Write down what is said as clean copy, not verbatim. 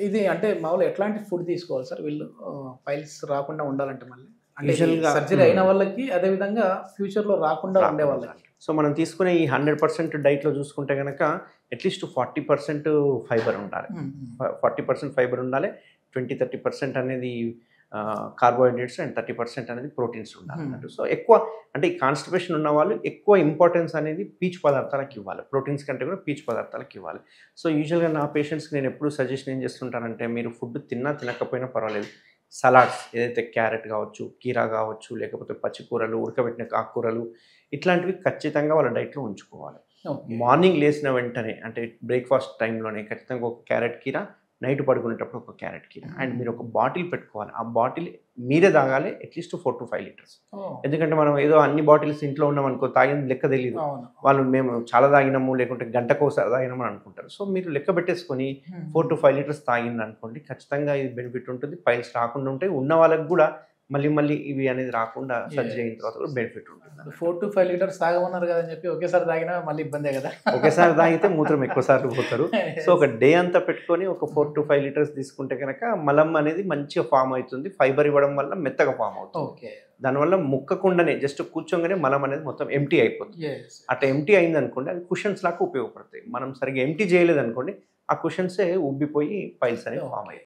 ఇది అంటే మామూలుగా ఎట్లాంటి ఫుడ్ తీసుకోవాలి సార్ వీళ్ళు ఫైల్స్ రాకుండా ఉండాలంటే మళ్ళీ అంటే యూజువల్గా సర్జరీ అయిన వాళ్ళకి అదే విధంగా ఫ్యూచర్లో రాకుండా ఉండే వాళ్ళకి సో మనం తీసుకునే ఈ 100% డైట్లో చూసుకుంటే కనుక అట్లీస్ట్ 40% ఫైబర్ ఉండాలి. 40% ఫైబర్ ఉండాలి, 20-30% అనేది కార్బోహైడ్రేట్స్ అండ్ 30% అనేది ప్రోటీన్స్ ఉండాలి అన్నట్టు. సో ఎక్కువ అంటే ఈ కాన్స్టిపేషన్ ఉన్న వాళ్ళు ఎక్కువ ఇంపార్టెన్స్ అనేది పీచు పదార్థాలకు ఇవ్వాలి, ప్రోటీన్స్ కంటే కూడా పీచు పదార్థాలకు ఇవ్వాలి. సో యూజువల్గా నా పేషెంట్స్కి నేను ఎప్పుడు సజెషన్ ఏం చేస్తుంటానంటే, మీరు ఫుడ్ తిన్నా తినకపోయినా పర్వాలేదు, సలాడ్స్ ఏదైతే క్యారెట్ కావచ్చు, కీరా కావచ్చు, లేకపోతే పచ్చికూరలు, ఉడకబెట్టిన ఆకుకూరలు ఇట్లాంటివి ఖచ్చితంగా వాళ్ళ డైట్లో ఉంచుకోవాలి. మార్నింగ్ లేచిన వెంటనే అంటే బ్రేక్ఫాస్ట్ టైంలోనే ఖచ్చితంగా ఒక క్యారెట్ కీరా, నైట్ పడుకునేటప్పుడు ఒక క్యారెట్ కీరా, అండ్ మీరు ఒక బాటిల్ పెట్టుకోవాలి. ఆ బాటిల్ మీరే తాగాలి అట్లీస్ట్ 4 to 5 లీటర్స్. ఎందుకంటే మనం ఏదో అన్ని బాటిల్స్ ఇంట్లో ఉన్నాం అనుకో, తాగిన లెక్క తెలియదు, వాళ్ళు మేము చాలా తాగినాము లేకుంటే గంటకోసారి తాగినామని అనుకుంటారు. సో మీరు లెక్క పెట్టేసుకొని 4 to 5 లీటర్స్ తాగింది అనుకోండి, ఖచ్చితంగా ఇది బెనిఫిట్ ఉంటుంది. పైల్స్ రాకుండా ఉంటాయి, ఉన్న వాళ్ళకి కూడా మళ్ళీ ఇవి అనేది రాకుండా సర్జరీ అయిన తర్వాత కూడా బెనిఫిట్ ఉంటుంది. 4 to 5 లీటర్స్ తాగమన్నారు కదా అని చెప్పి ఒకేసారి తాగినా మళ్ళీ ఇబ్బందే కదా. ఒకేసారి తాగితే మూత్రం ఎక్కువ సార్లు పోతారు. సో ఒక డే అంతా పెట్టుకొని ఒక 4 to 5 లీటర్స్ తీసుకుంటే కనుక మలం అనేది మంచిగా ఫామ్ అవుతుంది. ఫైబర్ ఇవ్వడం వల్ల మెత్తగా ఫామ్ అవుతుంది. దానివల్ల ముక్కకుండానే జస్ట్ కూర్చోగానే మలం అనేది మొత్తం ఎంటీ అయిపోతుంది. అట్లా ఎంటీ అయింది అనుకోండి, అవి కుషన్స్ లాగా ఉపయోగపడతాయి. మనం సరిగ్గా ఎంటీ చేయలేదు అనుకోండి, ఆ కుషన్సే ఉబ్బిపోయి పైల్స్ అనేవి ఫామ్ అవుతాయి.